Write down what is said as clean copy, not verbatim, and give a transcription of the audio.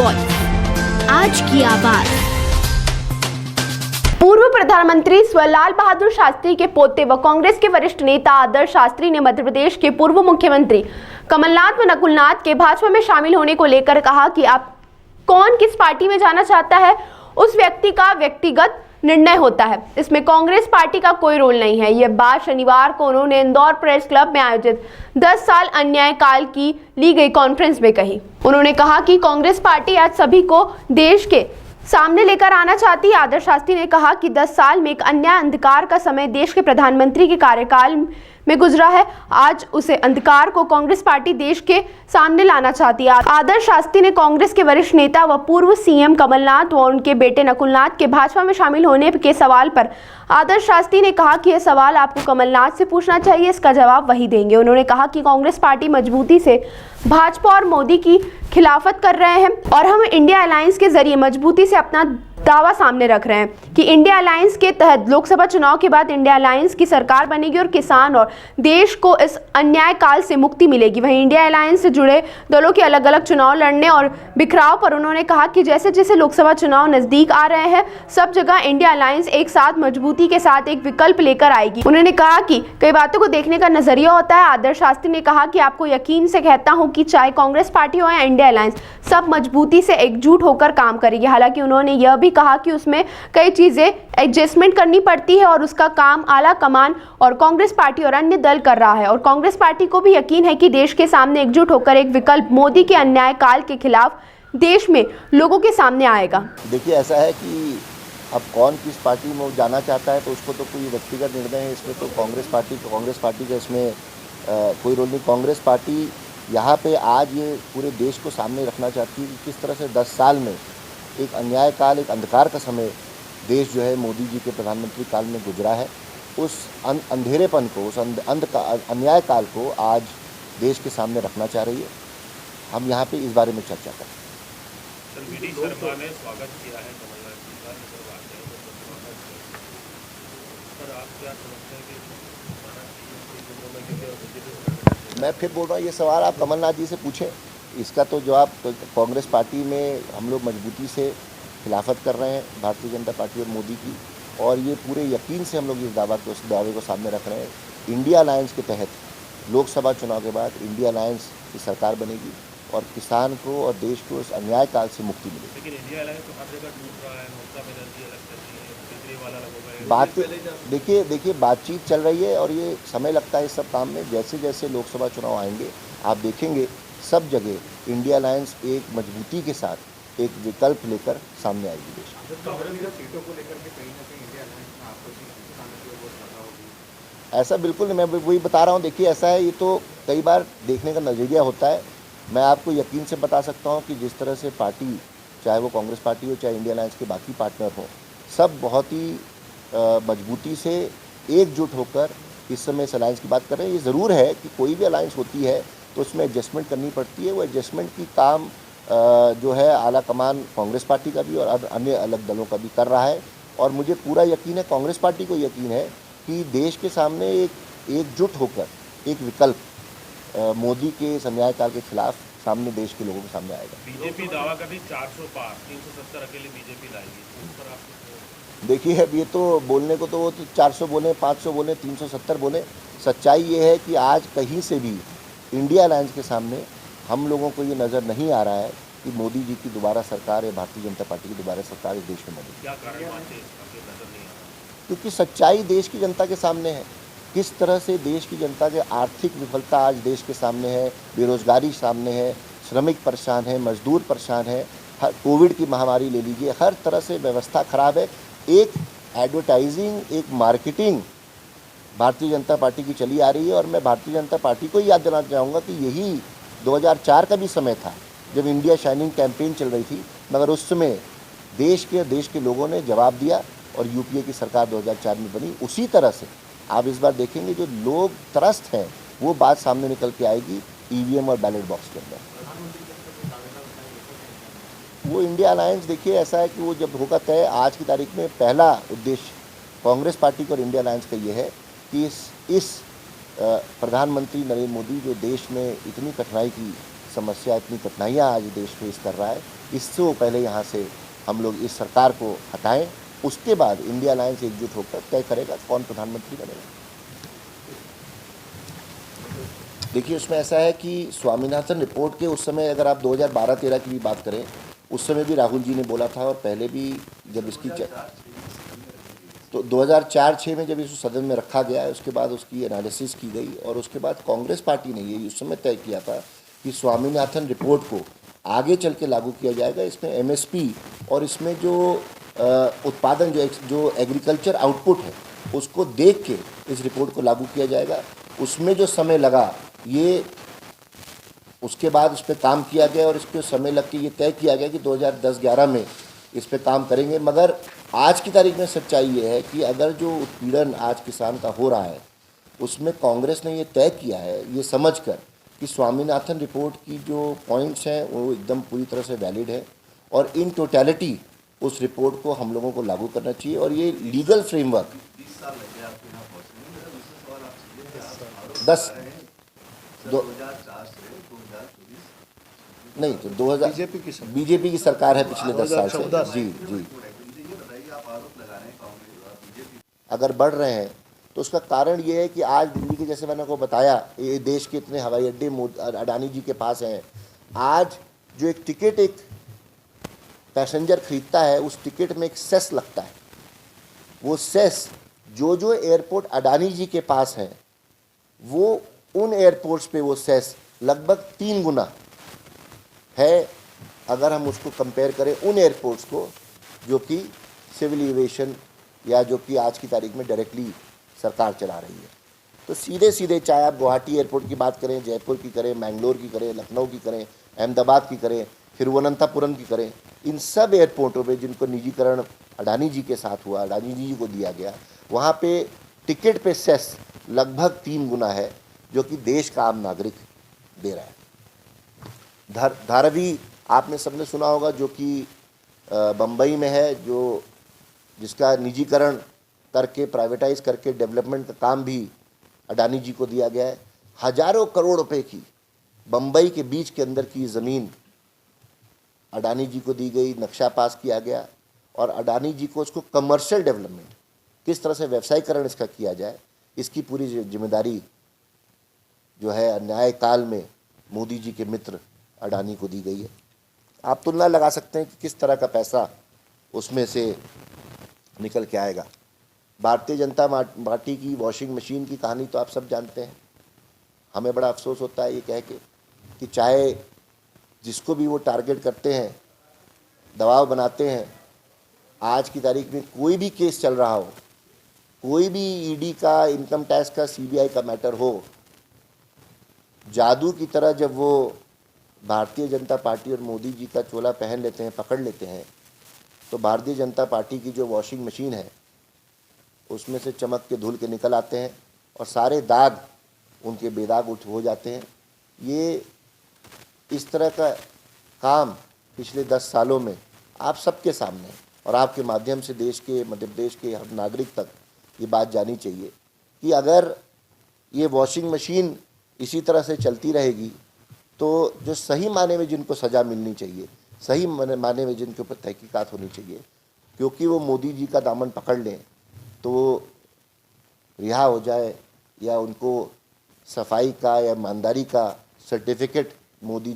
Voice, आज की आवाज। पूर्व प्रधानमंत्री स्व लाल बहादुर शास्त्री के पोते व कांग्रेस के वरिष्ठ नेता आदर्श शास्त्री ने मध्य प्रदेश के पूर्व मुख्यमंत्री कमलनाथ व नकुलनाथ के भाजपा में शामिल होने को लेकर कहा कि आप कौन किस पार्टी में जाना चाहता है उस व्यक्ति का व्यक्तिगत निर्णय होता है, इसमें कांग्रेस पार्टी का कोई रोल नहीं है। यह बात शनिवार को उन्होंने इंदौर प्रेस क्लब में आयोजित 10 साल अन्याय काल की ली गई कॉन्फ्रेंस में कही। उन्होंने कहा कि कांग्रेस पार्टी आज सभी को देश के सामने लेकर आना चाहती है। आदर्श शास्त्री ने कहा कि 10 साल में एक अन्याय अंधकार का समय देश के प्रधानमंत्री के कार्यकाल में गुजरा है। आज उसे अंधकार को कांग्रेस पार्टी देश के सामने लाना चाहती है। आदर्श शास्त्री ने कांग्रेस के वरिष्ठ नेता व पूर्व सीएम कमलनाथ व उनके बेटे नकुलनाथ के भाजपा में शामिल होने के सवाल पर आदर्श शास्त्री ने कहा कि यह सवाल आपको कमलनाथ से पूछना चाहिए, इसका जवाब वही देंगे। उन्होंने कहा कि कांग्रेस पार्टी मजबूती से भाजपा और मोदी की खिलाफत कर रहे हैं और हम इंडिया अलायंस के जरिए मजबूती से अपना दावा सामने रख रहे हैं कि इंडिया अलायंस के तहत लोकसभा चुनाव के बाद इंडिया अलायंस की सरकार बनेगी और किसान और देश को इस अन्याय काल से मुक्ति मिलेगी। वहीं इंडिया अलायंस से जुड़े दलों के अलग अलग चुनाव लड़ने और बिखराव पर उन्होंने कहा कि जैसे जैसे लोकसभा चुनाव नजदीक आ रहे हैं सब जगह इंडिया अलायंस एक साथ मजबूती के साथ एक विकल्प लेकर आएगी। उन्होंने कहा कि कई बातों को देखने का नजरिया होता है। आदर्श शास्त्री ने कहा कि आपको यकीन से कहता हूं कि चाहे कांग्रेस पार्टी हो या इंडिया अलायंस, सब मजबूती से एकजुट होकर काम करेगी। हालांकि उन्होंने यह भी कहा कि उसमें कई चीजें एडजस्टमेंट करनी पड़ती है और उसका काम आला कमान और कांग्रेस पार्टी और अन्य दल कर रहा है और कांग्रेस पार्टी को भी यकीन है कि देश के सामने एकजुट होकर एक विकल्प मोदी के अन्याय काल के खिलाफ देश में लोगों के सामने आएगा। देखिए, ऐसा है कि अब कौन किस पार्टी में जाना चाहता है तो उसको तो कोई व्यक्तिगत निर्णय है, इसमें तो कांग्रेस पार्टी का इसमें कोई रोल नहीं। कांग्रेस पार्टी यहाँ पे आज ये पूरे देश को सामने रखना चाहती है कि किस तरह से 10 साल में एक अन्याय काल, एक अंधकार का समय देश जो है मोदी जी के प्रधानमंत्री काल में गुजरा है। उस अंधेरेपन को, उस अन्याय काल को आज देश के सामने रखना चाह रही है। हम यहाँ पे इस बारे में चर्चा करें। शर्मा ने स्वागत किया है कमलनाथ जी का, सर आप क्या समझते हैं कि मैं फिर बोल रहा हूँ, ये सवाल आप कमलनाथ जी से पूछें, इसका तो जवाब कांग्रेस पार्टी में हम लोग मजबूती से खिलाफत कर रहे हैं भारतीय जनता पार्टी और मोदी की, और ये पूरे यकीन से हम लोग इस दावे को सामने रख रहे हैं। इंडिया अलायंस के तहत लोकसभा चुनाव के बाद इंडिया अलायंस की सरकार बनेगी और किसान को और देश को इस अन्याय काल से मुक्ति मिलेगी। लेकिन इंडिया अलायंस तो हर जगह टूट रहा है, ममता बनर्जी अलग कर रही है, केजरीवाल अलग हो गए। बात देखिए बातचीत चल रही है और ये समय लगता है इस सब काम में। जैसे जैसे लोकसभा चुनाव आएंगे आप देखेंगे सब जगह इंडिया अलायंस एक मजबूती के साथ एक विकल्प लेकर सामने आएगी देश। ऐसा बिल्कुल नहीं, मैं वही बता रहा हूँ। देखिए, ऐसा है, ये तो कई बार देखने का नज़रिया होता है। मैं आपको यकीन से बता सकता हूँ कि जिस तरह से पार्टी, चाहे वो कांग्रेस पार्टी हो चाहे इंडिया अलायंस के बाकी पार्टनर हों, सब बहुत ही मजबूती से एकजुट होकर इस समय इस अलायंस की बात कर रहे हैं। ये ज़रूर है कि कोई भी अलायंस होती है तो उसमें एडजस्टमेंट करनी पड़ती है। वो एडजस्टमेंट की काम जो है आला कमान कांग्रेस पार्टी का भी और अन्य अलग दलों का भी कर रहा है। और मुझे पूरा यकीन है, कांग्रेस पार्टी को यकीन है कि देश के सामने एकजुट होकर एक विकल्प मोदी के इस अन्याय काल के खिलाफ सामने देश के लोगों के सामने आएगा। बीजेपी दावा करती 400 पार, 370 अकेले बीजेपी लाएगी। देखिए, अब ये तो बोलने को तो वो तो 400 बोले, 500 बोले, 370 बोले। सच्चाई ये है कि आज कहीं से भी इंडिया अलायंस के सामने हम लोगों को ये नज़र नहीं आ रहा है कि मोदी जी की दोबारा सरकार या भारतीय जनता पार्टी की दोबारा सरकार इस देश में बनेगी। क्या कारण मानते हैं इसका नज़र नहीं आ रहा? क्योंकि सच्चाई देश की जनता के सामने है। किस तरह से देश की जनता के आर्थिक विफलता आज देश के सामने है, बेरोजगारी सामने है, श्रमिक परेशान है, मजदूर परेशान है, कोविड की महामारी ले लीजिए, हर तरह से व्यवस्था खराब है। एक एडवर्टाइजिंग, एक मार्केटिंग भारतीय जनता पार्टी की चली आ रही है। और मैं भारतीय जनता पार्टी को याद दिलाना चाहूँगा कि यही 2004 का भी समय था जब इंडिया शाइनिंग कैंपेन चल रही थी, मगर उस समय देश के लोगों ने जवाब दिया और यूपीए की सरकार 2004 में बनी। उसी तरह से आप इस बार देखेंगे जो लोग त्रस्त हैं वो बात सामने निकल के आएगी ईवीएम और बैलेट बॉक्स के अंदर। वो इंडिया अलायंस, देखिए ऐसा है कि वो जब होगा तय, आज की तारीख में पहला उद्देश्य कांग्रेस पार्टी को और इंडिया अलायंस का ये है कि इस प्रधानमंत्री नरेंद्र मोदी जो देश में इतनी कठिनाई की समस्या, इतनी कठिनाइयाँ आज देश फेस कर रहा है, इससे पहले यहाँ से हम लोग इस सरकार को हटाएं, उसके बाद इंडिया अलायंस एकजुट होकर तय करेगा कौन प्रधानमंत्री बनेगा। देखिए, उसमें ऐसा है कि स्वामीनाथन रिपोर्ट के उस समय अगर आप 2012-13 की भी बात करें, उस समय भी राहुल जी ने बोला था, और पहले भी जब इसकी तो 2004-06 में जब इसको सदन में रखा गया, उसके बाद उसकी एनालिसिस की गई, और उसके बाद कांग्रेस पार्टी ने ये उस समय तय किया था कि स्वामीनाथन रिपोर्ट को आगे चल के लागू किया जाएगा। इसमें एमएसपी और इसमें जो उत्पादन जो एग्रीकल्चर आउटपुट है उसको देख के इस रिपोर्ट को लागू किया जाएगा। उसमें जो समय लगा, ये उसके बाद उस पर काम किया गया, और इसको समय लग के ये तय किया गया कि 2010-11 में इस पे काम करेंगे। मगर आज की तारीख में सच्चाई ये है कि अगर जो उत्पीड़न आज किसान का हो रहा है, उसमें कांग्रेस ने ये तय किया है, ये समझकर कि स्वामीनाथन रिपोर्ट की जो पॉइंट्स हैं वो एकदम पूरी तरह से वैलिड है, और इन टोटलिटी उस रिपोर्ट को हम लोगों को लागू करना चाहिए। और ये लीगल फ्रेमवर्क 10 नहीं तो 2000 बीजेपी की सरकार है पिछले 10 साल से। जी अगर बढ़ रहे हैं तो उसका कारण ये है कि आज दिल्ली के, जैसे मैंने आपको बताया, ये देश के इतने हवाई अड्डे अडानी जी के पास हैं। आज जो एक टिकट एक पैसेंजर खरीदता है, उस टिकट में एक सेस लगता है। वो सेस जो एयरपोर्ट अडानी जी के पास हैं, वो उन एयरपोर्ट्स पे वो सेस लगभग 3 गुना है, अगर हम उसको कंपेयर करें उन एयरपोर्ट्स को जो कि सिविल एविएशन या जो कि आज की तारीख में डायरेक्टली सरकार चला रही है। तो सीधे सीधे चाहे आप गुवाहाटी एयरपोर्ट की बात करें, जयपुर की करें, मैंगलोर की करें, लखनऊ की करें, अहमदाबाद की करें, तिरुवनंतपुरम की करें, इन सब एयरपोर्टों पे जिनको निजीकरण अडानी जी के साथ हुआ, अडानी जी को दिया गया, वहाँ पे टिकट पे सेस लगभग 3 गुना है, जो कि देश का आम नागरिक दे रहा है। धारावी आपने सबने सुना होगा, जो कि बम्बई में है, जो जिसका निजीकरण करके, प्राइवेटाइज करके डेवलपमेंट का काम भी अडानी जी को दिया गया है। हजारों करोड़ रुपए की बम्बई के बीच के अंदर की ज़मीन अडानी जी को दी गई, नक्शा पास किया गया, और अडानी जी को उसको कमर्शियल डेवलपमेंट, किस तरह से व्यवसायीकरण इसका किया जाए, इसकी पूरी जिम्मेदारी जो है अन्याय काल में मोदी जी के मित्र अडानी को दी गई है। आप तुलना लगा सकते हैं कि किस तरह का पैसा उसमें से निकल के आएगा। भारतीय जनता पार्टी की वॉशिंग मशीन की कहानी तो आप सब जानते हैं। हमें बड़ा अफसोस होता है ये कह के कि चाहे जिसको भी वो टारगेट करते हैं, दबाव बनाते हैं, आज की तारीख में कोई भी केस चल रहा हो, कोई भी ईडी का, इनकम टैक्स का, सीबीआई का मैटर हो, जादू की तरह जब वो भारतीय जनता पार्टी और मोदी जी का चोला पहन लेते हैं, पकड़ लेते हैं, तो भारतीय जनता पार्टी की जो वॉशिंग मशीन है उसमें से चमक के धुल के निकल आते हैं, और सारे दाग उनके बेदाग हो जाते हैं। ये इस तरह का काम पिछले 10 सालों में आप सबके सामने, और आपके माध्यम से देश के, मध्य प्रदेश के हर नागरिक तक ये बात जानी चाहिए कि अगर ये वॉशिंग मशीन इसी तरह से चलती रहेगी तो जो सही माने में जिनको सज़ा मिलनी चाहिए, सही माने में जिनके ऊपर तहकीकात होनी चाहिए, क्योंकि वो मोदी जी का दामन पकड़ लें तो वो रिहा हो जाए, या उनको सफाई का या ईमानदारी का सर्टिफिकेट मोदी